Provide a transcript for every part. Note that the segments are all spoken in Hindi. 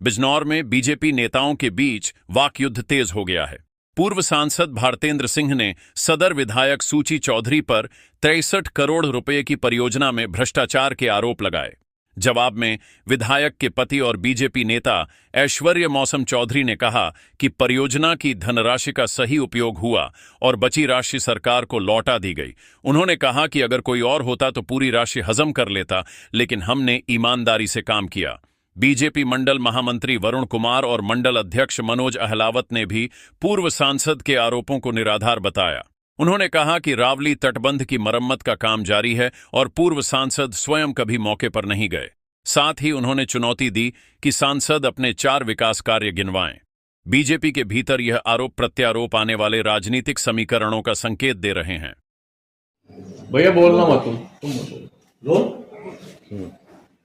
बिजनौर में बीजेपी नेताओं के बीच वाकयुद्ध तेज हो गया है। पूर्व सांसद भारतेंद्र सिंह ने सदर विधायक सूची चौधरी पर 63 करोड़ रुपए की परियोजना में भ्रष्टाचार के आरोप लगाए। जवाब में विधायक के पति और बीजेपी नेता ऐश्वर्य मौसम चौधरी ने कहा कि परियोजना की धनराशि का सही उपयोग हुआ और बची राशि सरकार को लौटा दी गई। उन्होंने कहा कि अगर कोई और होता तो पूरी राशि हजम कर लेता, लेकिन हमने ईमानदारी से काम किया। बीजेपी मंडल महामंत्री वरुण कुमार और मंडल अध्यक्ष मनोज अहलावत ने भी पूर्व सांसद के आरोपों को निराधार बताया। उन्होंने कहा कि रावली तटबंध की मरम्मत का काम जारी है और पूर्व सांसद स्वयं कभी मौके पर नहीं गए। साथ ही उन्होंने चुनौती दी कि सांसद अपने 4 विकास कार्य गिनवाएं। बीजेपी के भीतर यह आरोप प्रत्यारोप आने वाले राजनीतिक समीकरणों का संकेत दे रहे हैं। भैया बोलना मत तुम रोल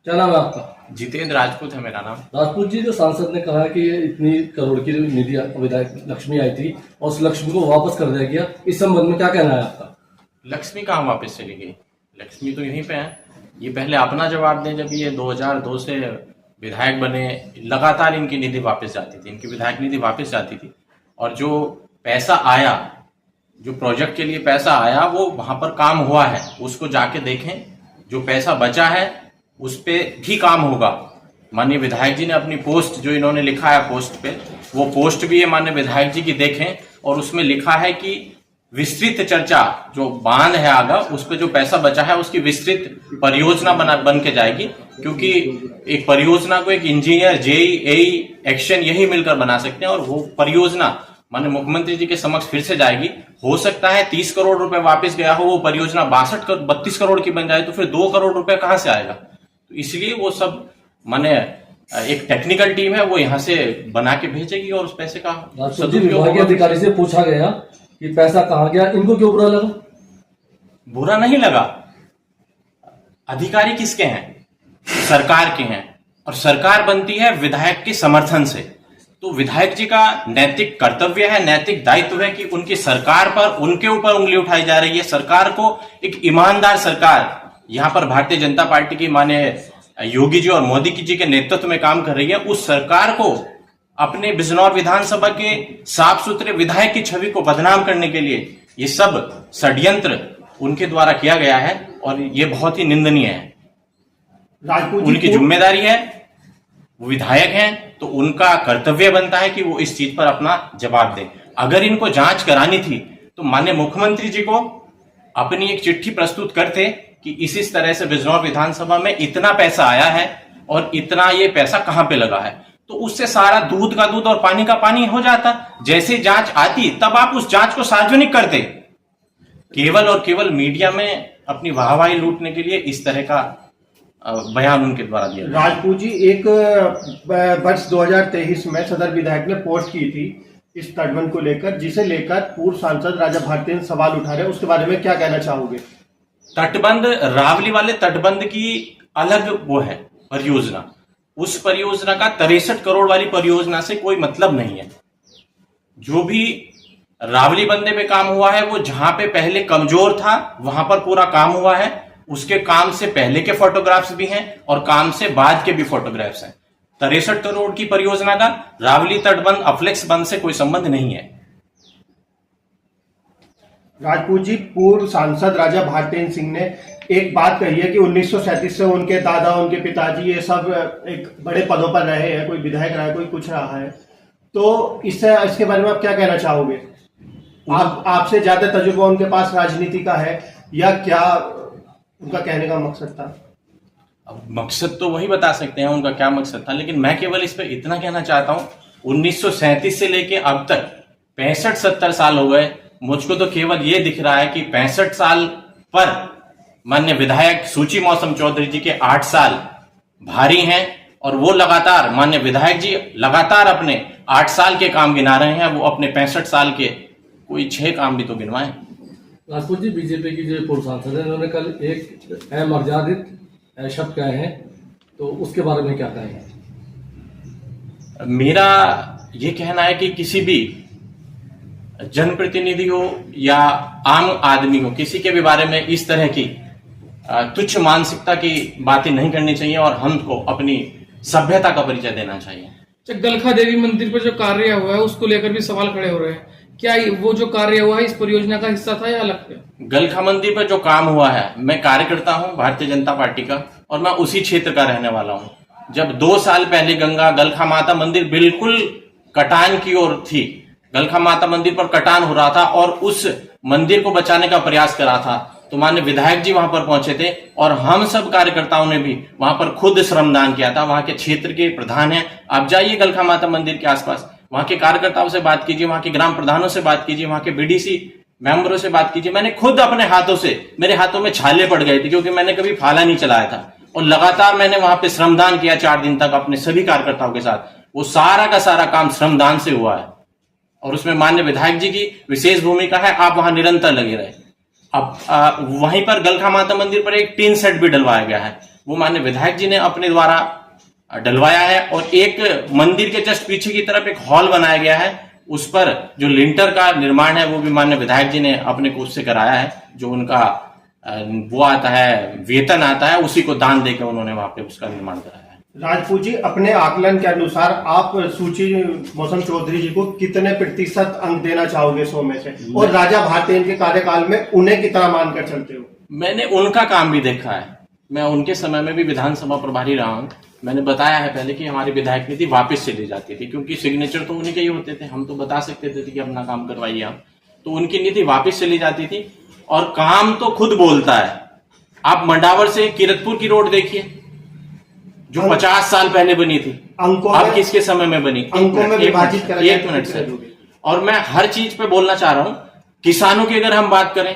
क्या नाम है आपका? जितेंद्र राजपूत है मेरा नाम। राजपूत जी, जो सांसद ने कहा कि ये इतनी करोड़ की निधि विधायक लक्ष्मी आई थी और उस लक्ष्मी को वापस कर दिया गया, इस संबंध में क्या कहना है आपका? लक्ष्मी कहाँ वापस चली गई? लक्ष्मी तो यहीं पे है। ये पहले अपना जवाब दें। जब ये 2002 से विधायक बने, लगातार इनकी निधि वापस जाती थी, इनकी विधायक निधि वापस जाती थी। और जो पैसा आया, जो प्रोजेक्ट के लिए पैसा आया, वो वहां पर काम हुआ है, उसको जाके देखें। जो पैसा बचा है उस पे भी काम होगा। माननीय विधायक जी ने अपनी पोस्ट जो इन्होंने लिखा है पोस्ट पे, वो पोस्ट भी है माननीय विधायक जी की, देखें। और उसमें लिखा है कि विस्तृत चर्चा, जो बांध है आगा, उस पे जो पैसा बचा है उसकी विस्तृत परियोजना बन के जाएगी। क्योंकि एक परियोजना को एक इंजीनियर, जेई, एई, एक्शन यही मिलकर बना सकते हैं। और वो परियोजना माननीय मुख्यमंत्री जी के समक्ष फिर से जाएगी। हो सकता है 30 करोड़ रुपए वापस गया हो, वो परियोजना 32 करोड़ की बन जाए, तो फिर 2 करोड़ रुपए कहां से आएगा? तो इसलिए वो सब माने एक टेक्निकल टीम है, वो यहाँ से बना के भेजेगी और उस पैसे का विभागीय अधिकारी से पूछा गया कि पैसा कहाँ गया, इनको क्यों बुरा लगा? बुरा नहीं लगा। अधिकारी किसके हैं? सरकार के हैं। और सरकार बनती है विधायक के समर्थन से। तो विधायक जी का नैतिक कर्तव्य है, नैतिक दायित्व है कि उनकी सरकार पर, उनके ऊपर उंगली उठाई जा रही है। सरकार को एक ईमानदार सरकार यहां पर भारतीय जनता पार्टी की माननीय योगी जी और मोदी जी के नेतृत्व में काम कर रही है। उस सरकार को अपने बिजनौर विधानसभा के साफ सुथरे विधायक की छवि को बदनाम करने के लिए ये सब षड्यंत्र उनके द्वारा किया गया है और ये बहुत ही निंदनीय है। उनकी जिम्मेदारी है, वो विधायक हैं, तो उनका कर्तव्य बनता है कि वो इस चीज पर अपना जवाब दें। अगर इनको जांच करानी थी तो माननीय मुख्यमंत्री जी को अपनी एक चिट्ठी प्रस्तुत करते कि इस तरह से बिजनौर विधानसभा में इतना पैसा आया है और इतना ये पैसा कहां पे लगा है, तो उससे सारा दूध का दूध और पानी का पानी हो जाता। जैसे जांच आती तब आप उस जांच को सार्वजनिक करते। केवल और केवल मीडिया में अपनी वाहवाही लूटने के लिए इस तरह का बयान उनके द्वारा दिया। राजपूत जी, एक वर्ष 2023 में सदर विधायक ने पोस्ट की थी इस तटबंध को लेकर, जिसे लेकर पूर्व सांसद राजा भारतेंद्र सवाल उठा रहे हैं, उसके बारे में क्या कहना चाहोगे? तटबंध, रावली वाले तटबंध की अलग वो है परियोजना। उस परियोजना का 63 करोड़ वाली परियोजना से कोई मतलब नहीं है। जो भी रावली बंदे पे काम हुआ है, वो जहां पे पहले कमजोर था वहां पर पूरा काम हुआ है। उसके काम से पहले के फोटोग्राफ्स भी हैं और काम से बाद के भी फोटोग्राफ्स हैं। 63 करोड़ की परियोजना का रावली तटबंध अफ्लेक्स बंद से कोई संबंध नहीं है। राजपूत जी, पूर्व सांसद राजा भारतेंद्र सिंह ने एक बात कही है कि 1937 से उनके दादा, उनके पिताजी, ये सब एक बड़े पदों पर रहे हैं, कोई विधायक रहा है, कोई कुछ रहा है। तो इसके बारे में आप क्या कहना चाहोगे? आपसे ज्यादा तजुर्बा उनके पास राजनीति का है, या क्या उनका कहने का मकसद था? अब मकसद तो वही बता सकते हैं उनका क्या मकसद था, लेकिन मैं केवल इस पर इतना कहना चाहता हूं, 1937 से लेके अब तक 65-70 साल हो गए। मुझको तो केवल ये दिख रहा है कि 65 साल पर माननीय विधायक सूची मौसम चौधरी जी के 8 साल भारी हैं। और वो लगातार, माननीय विधायक जी लगातार अपने 8 साल के काम गिना रहे हैं। वो अपने 65 साल के कोई 6 काम भी तो गिनवाएं। राजपूत जी, बीजेपी की जो पूर्व सांसद है, उन्होंने कल एक अमर्यादित शब्द कहे हैं, तो उसके बारे में क्या कहेंगे? मेरा ये कहना है कि किसी भी जनप्रतिनिधि हो या आम आदमी हो, किसी के भी बारे में इस तरह की तुच्छ मानसिकता की बातें नहीं करनी चाहिए और हमको अपनी सभ्यता का परिचय देना चाहिए। गलखा देवी मंदिर पर जो कार्य हुआ है उसको लेकर भी सवाल खड़े हो रहे हैं। क्या वो जो कार्य हुआ है इस परियोजना का हिस्सा था या अलग था? गलखा मंदिर पर जो काम हुआ है, मैं कार्यकर्ता हूं भारतीय जनता पार्टी का और मैं उसी क्षेत्र का रहने वाला हूं। जब 2 साल पहले गलखा माता मंदिर बिल्कुल कटान की ओर थी, गलखा माता मंदिर पर कटान हो रहा था और उस मंदिर को बचाने का प्रयास करा था, तो माननीय विधायक जी वहां पर पहुंचे थे और हम सब कार्यकर्ताओं ने भी वहां पर खुद श्रमदान किया था। वहां के क्षेत्र के प्रधान हैं, आप जाइए गलखा माता मंदिर के आसपास, वहां के कार्यकर्ताओं से बात कीजिए, वहां के ग्राम प्रधानों से बात कीजिए, वहां के बीडीसी मेंबरों से बात कीजिए। मैंने खुद अपने हाथों से, मेरे हाथों में छाले पड़ गए थे क्योंकि मैंने कभी फाला नहीं चलाया था और लगातार मैंने वहां पे श्रमदान किया 4 दिन तक अपने सभी कार्यकर्ताओं के साथ। वो सारा का सारा काम श्रमदान से हुआ है और उसमें माननीय विधायक जी की विशेष भूमिका है। आप वहां निरंतर लगे रहे। अब वहीं पर गलखा माता मंदिर पर एक टीन सेट भी डलवाया गया है, वो माननीय विधायक जी ने अपने द्वारा डलवाया है और एक मंदिर के जस्ट पीछे की तरफ एक हॉल बनाया गया है, उस पर जो लिंटर का निर्माण है वो भी माननीय विधायक जी ने अपने कोष से कराया है। जो उनका वो आता है, वेतन आता है, उसी को दान देकर उन्होंने वहां पे उसका निर्माण कराया है। राजपूत जी, अपने आकलन के अनुसार आप सूची मौसम चौधरी जी को कितने प्रतिशत अंक देना चाहोगे 100 में से, और राजा भारतेंद्र के कार्यकाल में उन्हें कितना मानकर चलते हो? मैंने उनका काम भी देखा है, मैं उनके समय में भी विधानसभा प्रभारी रहा हूं। मैंने बताया है पहले कि हमारी विधायक नीति वापस चली जाती थी क्योंकि सिग्नेचर तो उन्हीं के ही होते थे, हम तो बता सकते थे कि अपना काम करवाइए आप, तो उनकी नीति वापस चली जाती थी और काम तो खुद बोलता है। आप मंडावर से किरतपुर की रोड देखिए जो 50 साल पहले बनी थी, अब किसके समय में बनी? अंकों में विभाजित करा जाए, 1 मिनट सर। और मैं हर चीज पे बोलना चाह रहा हूं। किसानों की अगर हम बात करें,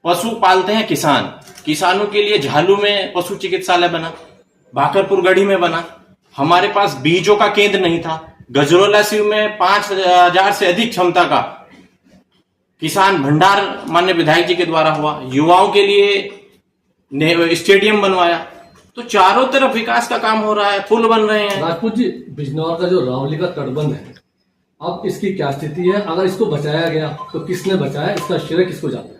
पशु पालते हैं किसान, किसानों के लिए झालू में पशु चिकित्सालय बना, बाकरपुर गढ़ी में बना, हमारे पास बीजों का केंद्र नहीं था, गजरोला सिव में 5000 से अधिक क्षमता का किसान भंडार माननीय विधायक जी के द्वारा हुआ, युवाओं के लिए स्टेडियम बनवाया, तो चारों तरफ विकास का काम हो रहा है, पुल बन रहे हैं। राजपूत जी, बिजनौर का जो रावली का तटबंध है, अब इसकी क्या स्थिति है? अगर इसको बचाया गया तो किसने बचाया, इसका श्रेय किसको जाता है?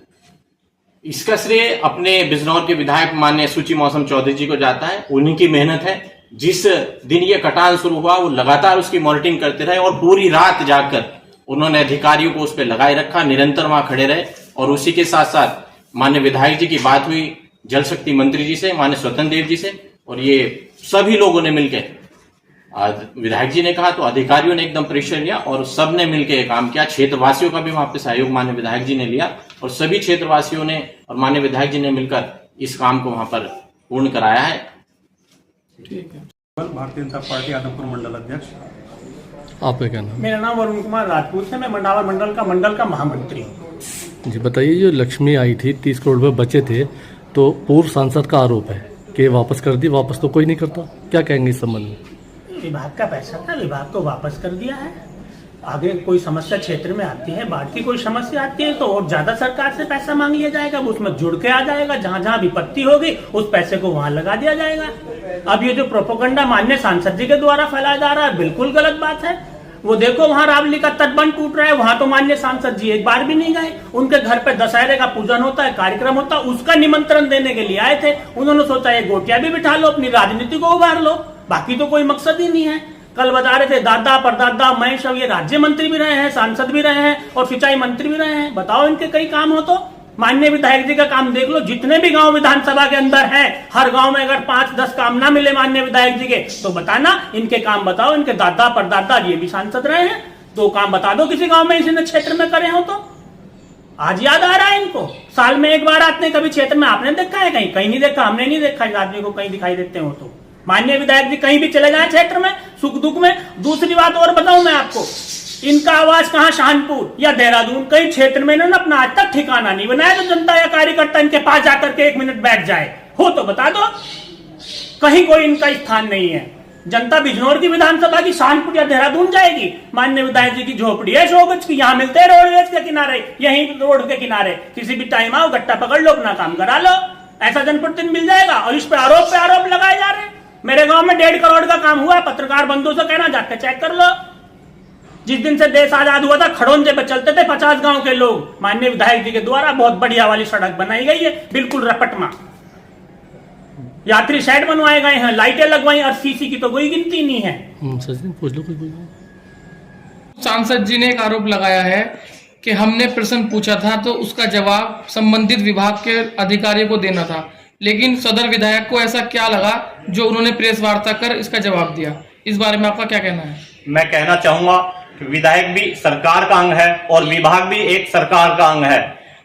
इसका श्रेय अपने बिजनौर के विधायक माननीय सूची मौसम चौधरी जी को जाता है। उन्हीं की मेहनत है। जिस दिन ये कटान शुरू हुआ वो लगातार उसकी मॉनिटरिंग करते रहे और पूरी रात जागकर उन्होंने अधिकारियों को उस पर लगाए रखा, निरंतर वहां खड़े रहे। और उसी के साथ साथ माननीय विधायक जी की बात हुई जल शक्ति मंत्री जी से, माननीय स्वतंत्र देव जी से, और ये सभी लोगों ने मिलकर, विधायक जी ने कहा तो अधिकारियों ने एकदम प्रेशर लिया और सबने मिलकर काम किया। क्षेत्रवासियों का भी वहां पे सहयोग माननीय विधायक जी ने लिया और सभी क्षेत्रवासियों ने और माननीय विधायक जी ने मिलकर इस काम को वहां पर पूर्ण कराया है। ठीक है। भारतीय जनता पार्टी आदमपुर मंडल अध्यक्ष। आपका क्या नाम? मेरा नाम वरुण कुमार राजपूत है। मैं मंडावर मंडल का महामंत्री हूँ। जी बताइए, जो लक्ष्मी आई थी 30 करोड़ रुपए बचे थे, तो पूर्व सांसद का आरोप है कि वापस कर दी, वापस तो कोई नहीं करता, क्या कहेंगे इस संबंध में? विभाग का पैसा था, विभाग को वापस कर दिया है। आगे कोई समस्या क्षेत्र में आती है, बाढ़ की कोई समस्या आती है तो और ज्यादा सरकार से पैसा मांग लिया जाएगा, वो उसमें जुड़ के आ जाएगा। जहां जहां विपत्ति होगी उस पैसे को वहां लगा दिया जाएगा। अब ये जो प्रोपोगंडा माननीय सांसद जी के द्वारा फैलाया जा रहा है, बिल्कुल गलत बात है। वो देखो वहां रावली का तटबंध टूट रहा है, वहां तो माननीय सांसद जी एक बार भी नहीं गए। उनके घर पे दशहरे का पूजन होता है, कार्यक्रम होता है, उसका निमंत्रण देने के लिए आए थे। उन्होंने सोचा ये गोटियां भी बिठा लो, अपनी राजनीति को उभार लो, बाकी तो कोई मकसद ही नहीं है। कल बता रहे थे दादा परदादा महेश, अब ये राज्य मंत्री भी रहे हैं, सांसद भी रहे हैं और सिंचाई मंत्री भी रहे हैं। बताओ इनके कई काम हो तो। माननीय विधायक जी का काम देख लो, जितने भी गांव विधानसभा के अंदर हैं, हर गांव में अगर 5-10 काम ना मिले माननीय विधायक जी के तो बताना, इनके काम बताओ। इनके दादा परदादा ये भी सांसद रहे हैं, 2 काम बता दो किसी गांव में इसी क्षेत्र में करे हो तो। आज याद आ रहा है इनको, साल में एक बार आते हैं, कभी क्षेत्र में आपने देखा है? कहीं नहीं देखा, हमने नहीं देखा इस आदमी को कहीं दिखाई देते हो तो। माननीय विधायक जी कहीं भी चले जाए क्षेत्र में, सुख दुख में। दूसरी बात और बताऊं मैं आपको, इनका आवास कहां, शाहनपुर या देहरादून, कई क्षेत्र में इन्होंने अपना आज तक ठिकाना नहीं बनाया तो जनता या कार्यकर्ता इनके पास जाकर के 1 मिनट बैठ जाए हो तो बता दो। कहीं कोई इनका स्थान नहीं है। जनता बिजनौर की विधानसभा की शाहनपुर या देहरादून जाएगी, माननीय विधायक जी की झोपड़ी है 100 गज की, यहाँ मिलते हैं रोडवेज के किनारे, यहीं रोड के किनारे। किसी भी टाइम आओ, गट्टा पकड़ लो, अपना काम करा लो, ऐसा जनप्रतिनिधि मिल जाएगा। और इस पे आरोप लगाए जा रहे हैं। मेरे गांव में 1.5 करोड़ का काम हुआ, पत्रकार बंधुओं से कहना जाके चेक कर लो। जिस दिन से देश आजाद हुआ था, खड़ोंजे पे चलते थे 50 गांव के लोग, माननीय विधायक जी के द्वारा बहुत बढ़िया वाली सड़क बनाई गई है, बिल्कुल रपटमा। यात्री शेड बनवाए गए हैं, लाइटें लगवाई और सीसी की तो कोई गिनती नहीं है। सचिन पूछ लो कुछ। सांसद जी ने एक आरोप लगाया है कि हमने प्रश्न पूछा था तो उसका जवाब संबंधित विभाग के अधिकारियों को देना था, लेकिन सदर विधायक को ऐसा क्या लगा जो उन्होंने प्रेस वार्ता कर इसका जवाब दिया। इस बारे में आपका क्या कहना है? मैं कहना चाहूंगा कि विधायक भी सरकार का अंग है और विभाग भी एक सरकार का अंग है।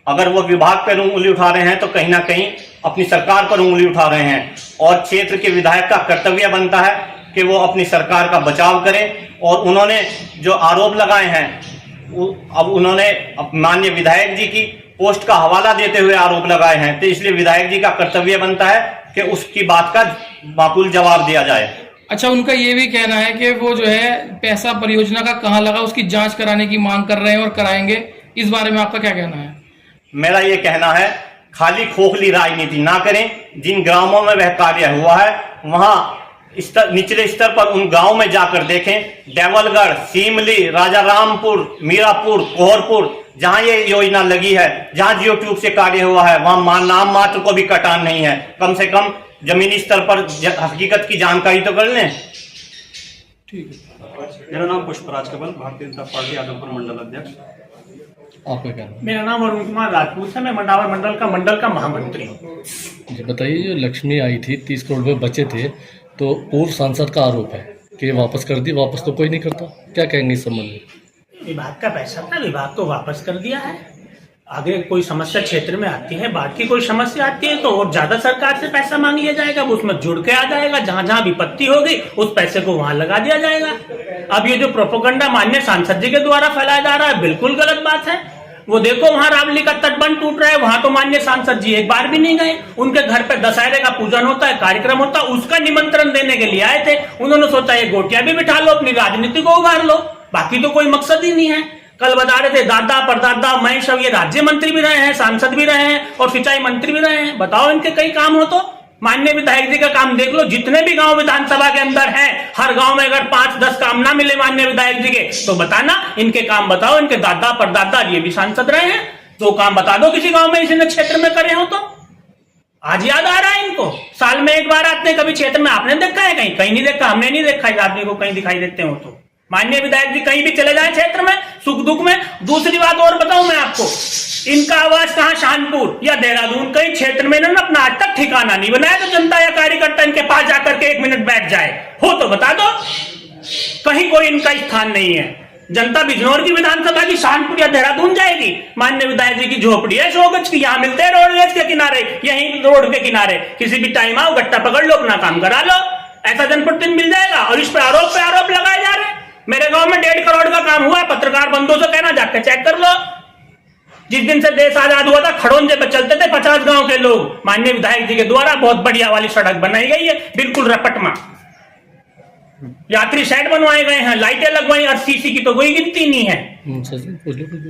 अगर वो विभाग पर उंगली उठा रहे हैं तो कहीं ना कहीं अपनी सरकार पर उंगली उठा रहे हैं, और क्षेत्र के विधायक का कर्तव्य बनता है कि वो अपनी सरकार का बचाव करें। और उन्होंने जो आरोप लगाए हैं, अब उन्होंने माननीय विधायक जी की पोस्ट का हवाला देते हुए आरोप लगाए हैं, तो इसलिए विधायक जी का कर्तव्य बनता है कि उसकी बात का माकूल जवाब दिया जाए। अच्छा, उनका ये भी कहना है कि वो जो है पैसा परियोजना का कहाँ लगा उसकी जांच कराने की मांग कर रहे हैं और कराएंगे। इस बारे में आपका क्या कहना है? मेरा ये कहना है, खाली खोखली राजनीति ना करें। जिन ग्रामों में वह कार्य हुआ है वहां निचले स्तर पर उन गांवों में जाकर देखें। देवलगढ़, सीमली, राजारामपुर, मीरापुर, कोहरपुर, जहां ये योजना लगी है, जहां जियो ट्यूब से कार्य हुआ है, वहां नाम मात्र को भी कटान नहीं है। कम से कम जमीनी स्तर पर हकीकत की जानकारी तो कर लें। ठीक है। मेरा नाम पुष्पराज कबल, भारतीय जनता पार्टी आदमपुर मंडल अध्यक्ष। आपका क्या नाम? मेरा नाम अरुण कुमार राजपूत है, मैं मंडावर मंडल का महामंत्री हूँ। जी बताइए, जो लक्ष्मी आई थी 30 करोड़ रुपए बचे थे, तो पूर्व सांसद का आरोप है कि वापस कर दी, वापस तो कोई नहीं करता, क्या कहेंगे इस संबंध में? विभाग का पैसा था, विभाग को वापस कर दिया है। आगे कोई समस्या क्षेत्र में आती है, बाढ़ की कोई समस्या आती है तो और ज्यादा सरकार से पैसा मांग लिया जाएगा, वो उसमें जुड़ के आ जाएगा। जहां जहां विपत्ति होगी उस पैसे को वहां लगा दिया जाएगा। अब ये जो प्रोपोगंडा माननीय सांसद जी के द्वारा फैलाया जा रहा है, बिल्कुल गलत बात है। वो देखो वहां रावली का तटबंध टूट रहा है, वहां तो माननीय सांसद जी एक बार भी नहीं गए। उनके घर पे दशहरे का पूजन होता है, कार्यक्रम होता है, उसका निमंत्रण देने के लिए आए थे। उन्होंने सोचा ये गोटियां भी बिठा लो, अपनी राजनीति को उगार लो, बाकी तो कोई मकसद ही नहीं है। कल बता रहे थे दादा परदादा महेश, अब ये राज्य मंत्री भी रहे हैं, सांसद भी रहे हैं और सिंचाई मंत्री भी रहे हैं। बताओ इनके कई काम हो तो। माननीय विधायक जी का काम देख लो, जितने भी गांव विधानसभा के अंदर हैं, हर गांव में अगर 5-10 काम ना मिले माननीय विधायक जी के तो बताना, इनके काम बताओ। इनके दादा परदादा ये भी सांसद रहे हैं, तो काम बता दो किसी गांव में इसी क्षेत्र में करे हो तो। आज याद आ रहा है इनको, साल में एक बार आते हैं, कभी क्षेत्र में आपने देखा है? कहीं नहीं देखा, हमने नहीं देखा इस आदमी को कहीं दिखाई देते हो तो। माननीय विधायक जी कहीं भी चले जाए क्षेत्र में, सुख दुख में। दूसरी बात और बताऊं मैं आपको, इनका आवास कहां, शानपुर या देहरादून, कई क्षेत्र में इन्होंने अपना आज तक ठिकाना नहीं बनाया तो जनता या कार्यकर्ता इनके पास जाकर के 1 मिनट बैठ जाए हो तो बता दो। कहीं कोई इनका स्थान नहीं है। जनता बिजनौर की विधानसभा की शानपुर या देहरादून जाएगी, माननीय विधायक जी की झोपड़ी है 100 गज की, यहाँ मिलते हैं रोडवेज के किनारे, यहीं रोड के किनारे। किसी भी टाइम आओ, गट्टा पकड़ लो, अपना काम करा लो, ऐसा जनप्रतिनिधि मिल जाएगा। और इस पर आरोप लगाए जा रहे हैं। मेरे गांव में 1.5 करोड़ का काम हुआ है, पत्रकार बंधुओं से कहना जाके चेक कर लो। जिस दिन से देश आजाद हुआ था, खड़ोंजे पे चलते थे 50 गांव के लोग, माननीय विधायक जी के द्वारा बहुत बढ़िया वाली सड़क बनाई गई है, बिल्कुल रपटमा। यात्री शेड बनवाए गए हैं, लाइटें लगवाई और सीसी की तो कोई गिनती नहीं है। सचिन पूछ लो कुछ।